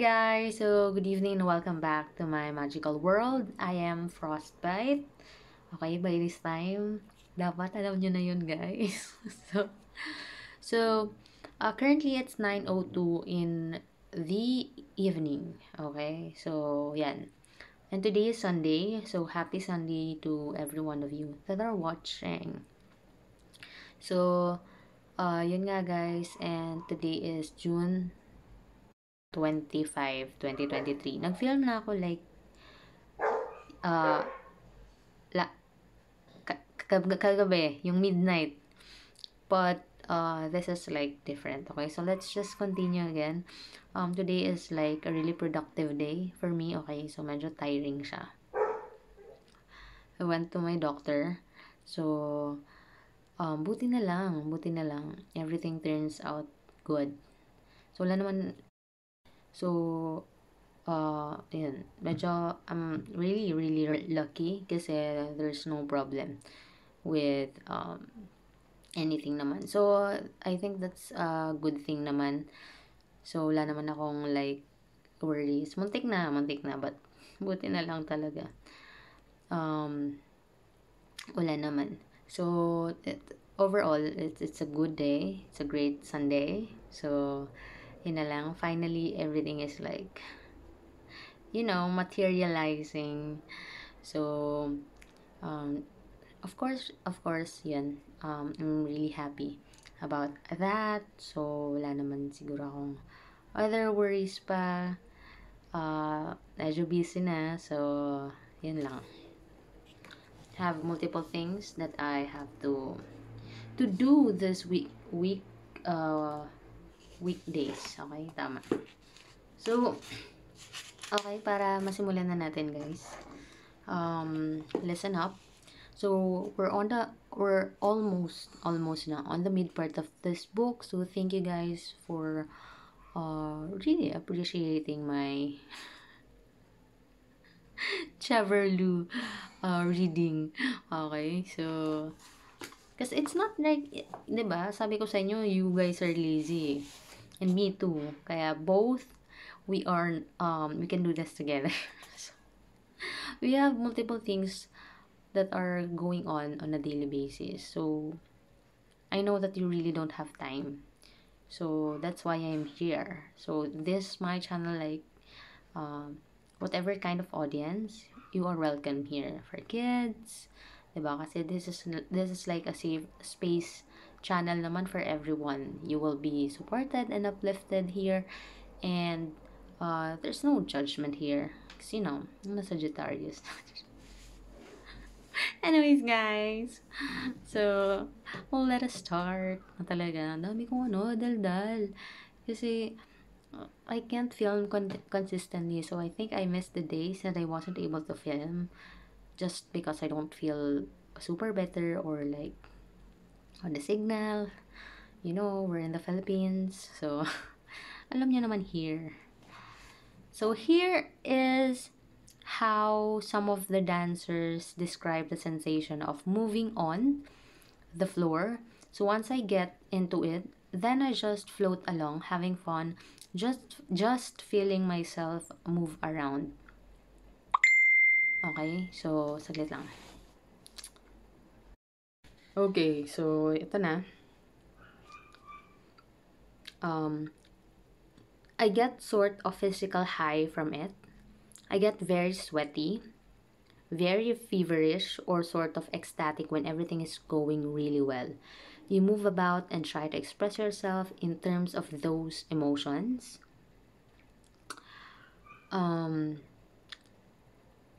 guys! So, good evening and welcome back to my magical world. I am Frostbite. Okay, by this time, dapat alam nyo na yun, guys. so, currently it's 9:02 in the evening. Okay, so, yan. And today is Sunday, so happy Sunday to every one of you that are watching. So, yun nga guys, and today is June 25, 2023. Nag-film na ako like uh, la, kagabi, yung midnight. But this is like different. Okay, so let's just continue again. Today is like a really productive day for me. Okay, so medyo tiring siya. I went to my doctor. So, buti na lang. Everything turns out good. So, wala naman. So, yun. Medyo, I'm really lucky kasi there's no problem with, anything naman. So, I think that's a good thing naman. So, wala naman akong, like, worries. Muntik na, but buti na lang talaga. Wala naman. So, overall, it's a good day. It's a great Sunday. So, yun na lang. Finally, everything is like, materializing. So, of course, yun. I'm really happy about that. So, wala naman siguro akong other worries pa. Medyo busy na. So, yun lang. Have multiple things that I have to do this weekdays. Okay, tama. So, okay, para masimulan na natin, guys. Listen up. So, we're almost na on the mid part of this book. So, thank you guys for really appreciating my Chaverlu reading. Okay, so kasi it's not like, 'di ba? Sabi ko sa inyo, you guys are lazy. And me too. Kaya both we can do this together. So, we have multiple things that are going on a daily basis. So, I know that you really don't have time. So, that's why I'm here. So, this my channel, like, whatever kind of audience, you are welcome here. For kids, diba? Kasi this is like a safe space channel naman for everyone. You will be supported and uplifted here. And, there's no judgment here. Kasi, I'm a Sagittarius. Anyways, guys. So, well, let us start. Talaga, ang dami kong daldal. Kasi, I can't film consistently. So, I think I missed the days that I wasn't able to film. Just because I don't feel super better or like on the signal. We're in the Philippines. So, alam niyo naman here. So, here is how some of the dancers describe the sensation of moving on the floor. So once I get into it, then I just float along, having fun, just feeling myself move around. Okay, so saglit lang. Okay, so ito na. I get sort of physical high from it. I get very sweaty, very feverish, or sort of ecstatic when everything is going really well. You move about and try to express yourself in terms of those emotions. In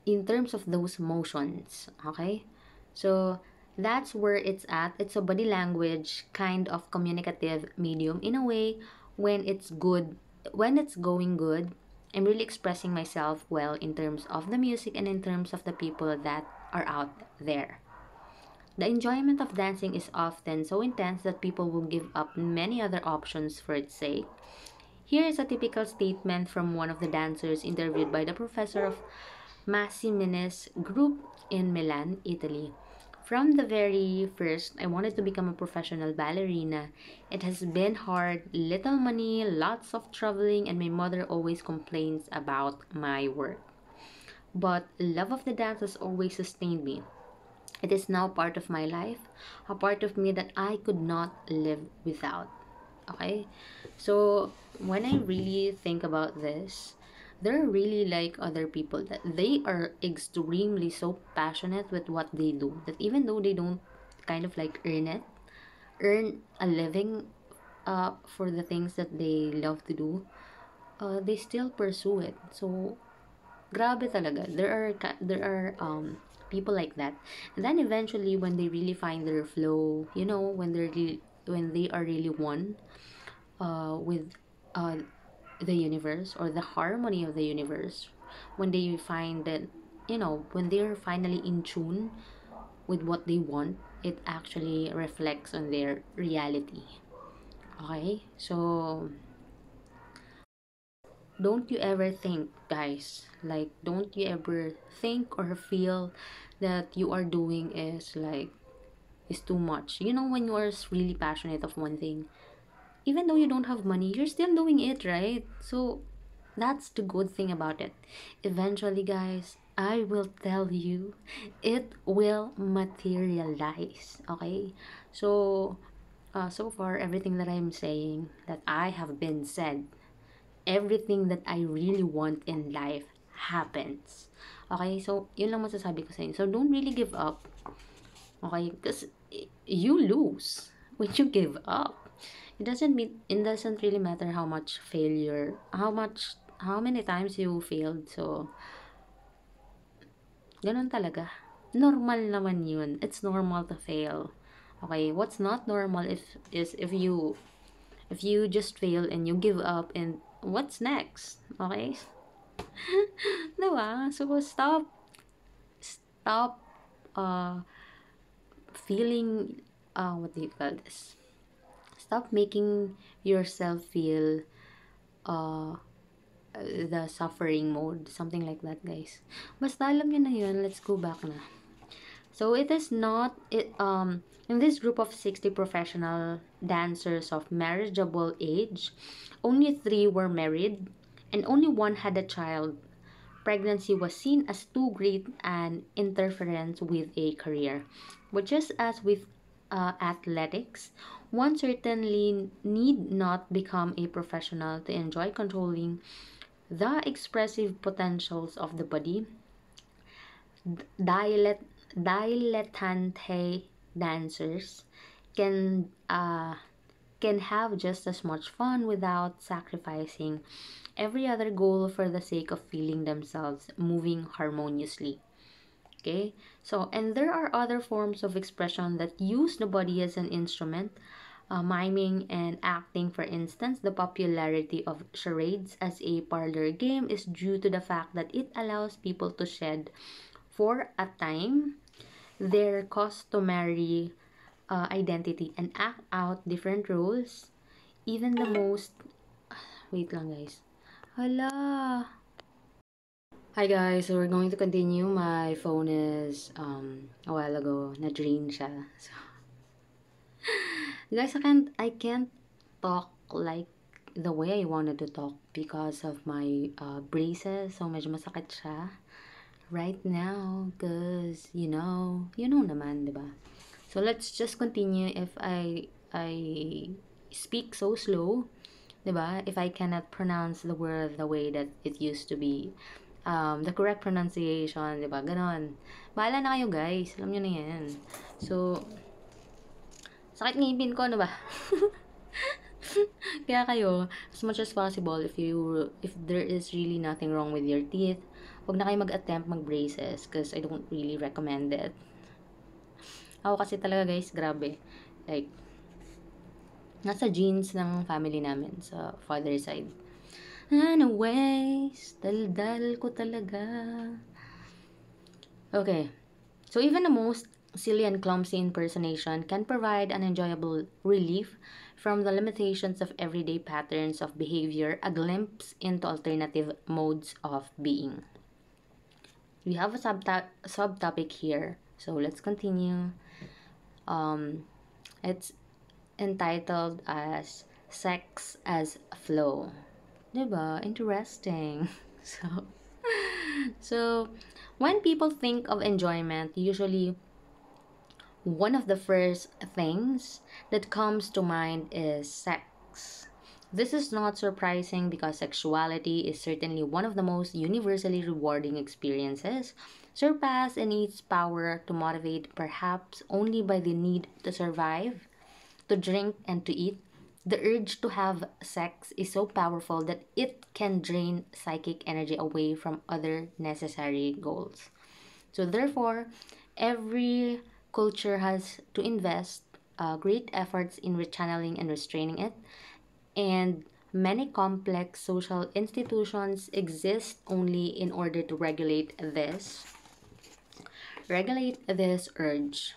terms of those motions, okay? So, that's where it's at. It's a body language kind of communicative medium in a way. When it's going good, I'm really expressing myself well in terms of the music and in terms of the people that are out there. The enjoyment of dancing is often so intense that people will give up many other options for its sake. Here is a typical statement from one of the dancers interviewed by the professor of Massimine's group in Milan, Italy. From the very first, I wanted to become a professional ballerina. It has been hard, little money, lots of traveling, and my mother always complains about my work. But love of the dance has always sustained me. It is now part of my life, a part of me that I could not live without. Okay? So, when I really think about this, there are really like other people that they are extremely so passionate with what they do that even though they don't kind of like earn a living for the things that they love to do, they still pursue it. So, grabe talaga. There are people like that. And then eventually when they really find their flow, when they are really one with uh the universe or the harmony of the universe, when they find that, when they're finally in tune with what they want, it actually reflects on their reality. Okay? So don't you ever think, guys, like don't you ever think or feel that you are doing is too much. When you are really passionate of one thing, even though you don't have money, you're still doing it, right? So that's the good thing about it. Eventually, guys, I will tell you, it will materialize. Okay? So so far everything that I'm saying that I have been said, everything that I really want in life happens. Okay? So, yun lang masasabi ko sa inyo. So, don't really give up. Okay? Because you lose when you give up. It doesn't really matter how much failure, how many times you failed. So, ganun talaga. Normal naman yun. It's normal to fail. Okay? What's not normal is if you just fail and you give up, and what's next? Okay? Diba? So, stop uh feeling, what do you call this? Stop making yourself feel uh the suffering mode, something like that, guys. Basta alam niyo na yun, let's go back na. So it is not it in this group of 60 professional dancers of marriageable age, only 3 were married and only one had a child. Pregnancy was seen as too great an interference with a career. But just as with athletics, one certainly need not become a professional to enjoy controlling the expressive potentials of the body. Dilet- Dilettante dancers can uh, can have just as much fun without sacrificing every other goal for the sake of feeling themselves moving harmoniously. Okay? So, and there are other forms of expression that use the body as an instrument, miming and acting. For instance, the popularity of charades as a parlor game is due to the fact that it allows people to shed, for a time, their customary identity and act out different roles. Even the most. Wait lang, guys. Hala. Hi guys, so we're going to continue. My phone is a while ago na-drain siya. So, guys, I can't talk like the way I wanted to talk because of my braces. So medyo masakit siya right now because you know naman, 'di ba? So let's just continue. If I speak so slow, 'di ba? If I cannot pronounce the word the way that it used to be, the correct pronunciation, 'di ba? Ganon. Bahala na kayo, guys. Alam niyo na 'yan. So, sakit ngipin ko, 'di ba? Kaya kayo, as much as possible, if there is really nothing wrong with your teeth, huwag na kayo mag-attempt mag-braces because I don't really recommend it. Ako kasi talaga, guys, grabe. Like, nasa genes ng family namin sa father side. Anyways, dal-dal ko talaga. Okay. So even the most silly and clumsy impersonation can provide an enjoyable relief from the limitations of everyday patterns of behavior, a glimpse into alternative modes of being. We have a subtopic here, so let's continue. Um, it's entitled as Sex as Flow. Diba? Interesting. So, so when people think of enjoyment, usually one of the first things that comes to mind is sex. This is not surprising because sexuality is certainly one of the most universally rewarding experiences, surpassed in its power to motivate perhaps only by the need to survive, to drink, and to eat. The urge to have sex is so powerful that it can drain psychic energy away from other necessary goals. So, therefore, every culture has to invest great efforts in rechanneling and restraining it, and many complex social institutions exist only in order to regulate this urge.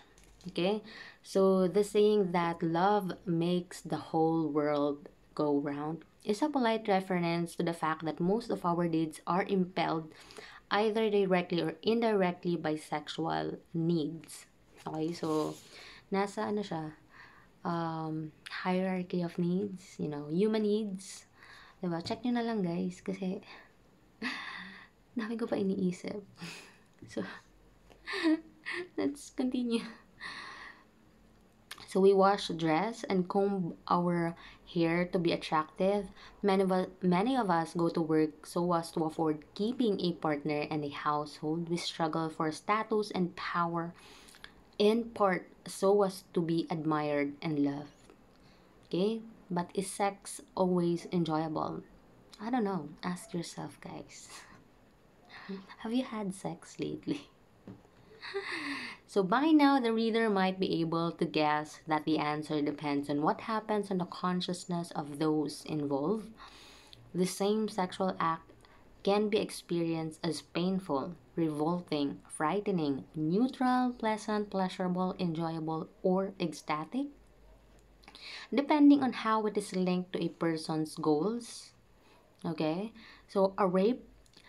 Okay, so the saying that love makes the whole world go round is a polite reference to the fact that most of our deeds are impelled either directly or indirectly by sexual needs. Okay, so nasa ano siya, hierarchy of needs, human needs. Diba? Check nyo na lang guys kasi dami ko pa iniisip. So, let's continue. So we wash, dress, and comb our hair to be attractive. Many of us go to work so as to afford keeping a partner and a household. We struggle for status and power, in part so as to be admired and loved. Okay? But is sex always enjoyable? I don't know. Ask yourself, guys. Have you had sex lately? So by now, the reader might be able to guess that the answer depends on what happens in the consciousness of those involved. The same sexual act can be experienced as painful, revolting, frightening, neutral, pleasant, pleasurable, enjoyable, or ecstatic, depending on how it is linked to a person's goals. Okay? So a rape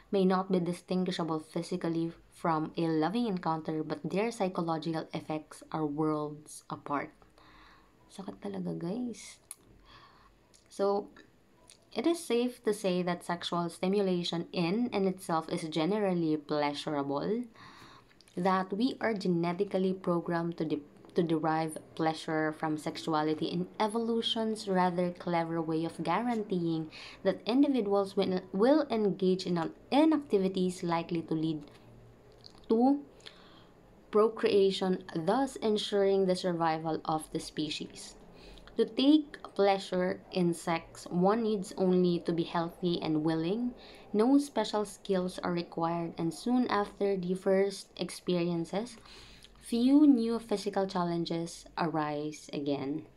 may not be distinguishable physically from a loving encounter, but their psychological effects are worlds apart. Sakit talaga, guys. So, it is safe to say that sexual stimulation in and itself is generally pleasurable, that we are genetically programmed to derive pleasure from sexuality in evolution's rather clever way of guaranteeing that individuals will engage in activities likely to lead to procreation, thus ensuring the survival of the species. To take pleasure in sex, one needs only to be healthy and willing. No special skills are required, and soon after the first experiences, few new physical challenges arise again.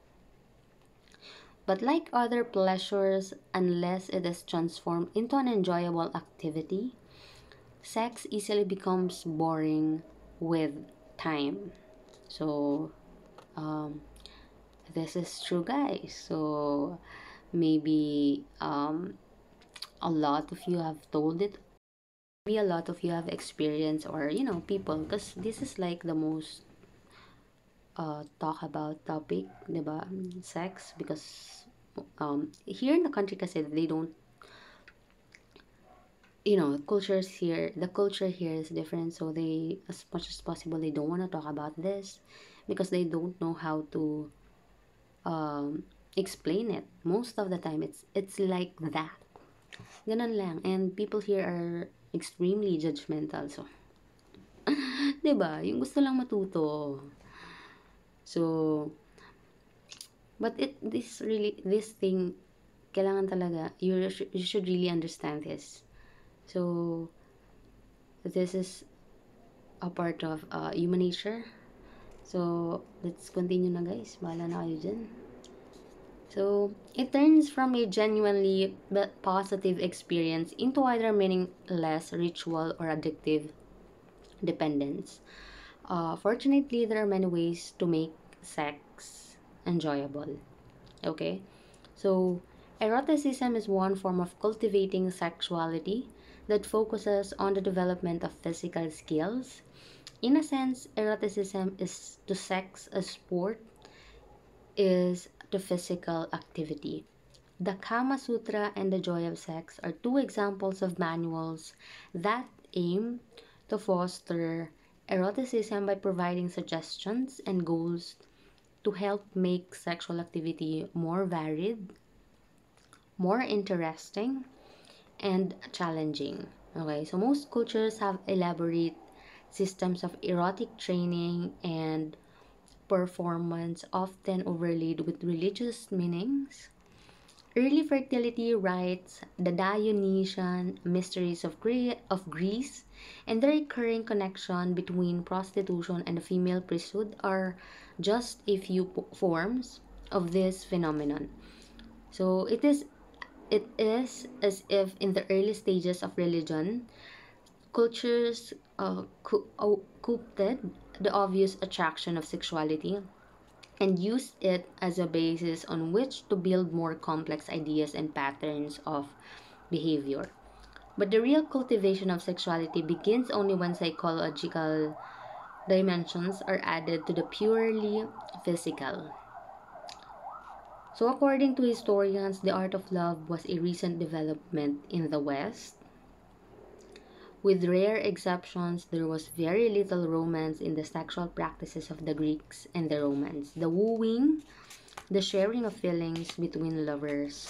But like other pleasures, unless it is transformed into an enjoyable activity, sex easily becomes boring with time. So, um, this is true, guys. So, maybe a lot of you have told it. Maybe a lot of you have experienced, or people, because this is like the most talk about topic, diba? Sex, because here in the country kasi they don't, the culture here is different, so they, as much as possible, they don't want to talk about this because they don't know how to explain it. Most of the time it's like that, ganun lang, and people here are extremely judgmental. So, 'di ba, yung gusto lang matuto. So, but this thing, kailangan talaga, you should really understand this. So, this is a part of human nature. So, let's continue na, guys. Bahala na kayo dyan. So, it turns from a genuinely positive experience into either meaningless ritual or addictive dependence. Fortunately, there are many ways to make sex enjoyable. Okay? So, eroticism is one form of cultivating sexuality that focuses on the development of physical skills, In a sense, eroticism is to sex as sport is to physical activity. The Kama Sutra and the Joy of Sex are two examples of manuals that aim to foster eroticism by providing suggestions and goals to help make sexual activity more varied, more interesting, and challenging. Okay, so most cultures have elaborate systems of erotic training and performance, often overlaid with religious meanings. Early fertility rites, the Dionysian mysteries of Greece, and the recurring connection between prostitution and the female priesthood are just a few forms of this phenomenon. So it is as if in the early stages of religion, cultures coopted the obvious attraction of sexuality and used it as a basis on which to build more complex ideas and patterns of behavior. But the real cultivation of sexuality begins only when psychological dimensions are added to the purely physical. So, according to historians, the art of love was a recent development in the West. With rare exceptions, there was very little romance in the sexual practices of the Greeks and the Romans. The wooing, the sharing of feelings between lovers,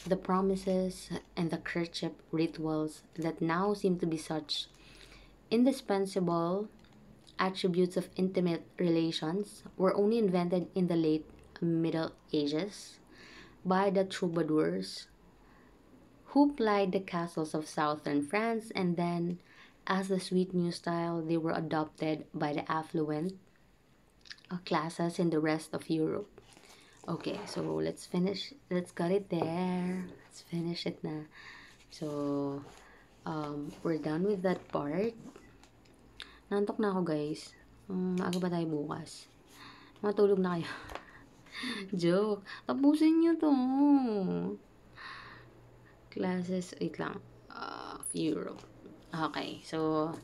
the promises, and the courtship rituals that now seem to be such indispensable attributes of intimate relations were only invented in the late Middle Ages by the troubadours who plied the castles of southern France, and then, as the sweet new style, they were adopted by the affluent classes in the rest of Europe. Okay, so let's finish. Let's cut it there. Let's finish it na. So, we're done with that part. Nantok na ako, guys. Maaga ba tayo bukas? Matulog na kayo. Joke. Tapusin nyo to. Classes, wait lang. Of Europe. Okay, so,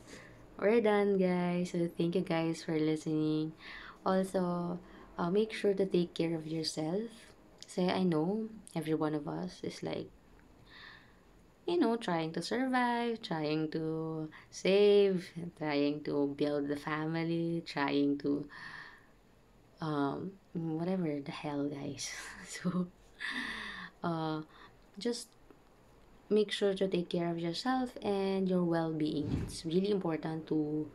we're done, guys. So, thank you guys for listening. Also, make sure to take care of yourself. Say, I know every one of us is like, trying to survive, trying to save, trying to build the family, trying to, whatever the hell, guys. So, uh, just make sure to take care of yourself and your well-being. It's really important to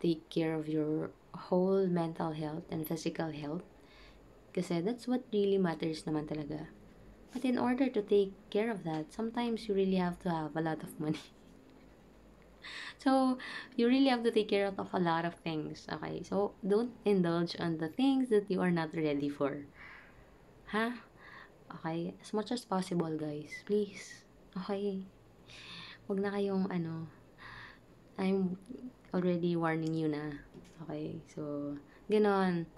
take care of your whole mental health and physical health kasi that's what really matters naman talaga. But in order to take care of that, sometimes you really have to have a lot of money. So, you really have to take care of a lot of things, okay? So, don't indulge on the things that you are not ready for. Ha? Okay? As much as possible, guys. Please. Okay? Huwag na kayong, I'm already warning you na. Okay? So, ganon.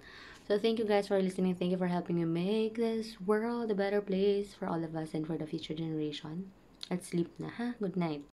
So, thank you guys for listening. Thank you for helping me make this world a better place for all of us and for the future generation. Let's sleep na, ha? Good night.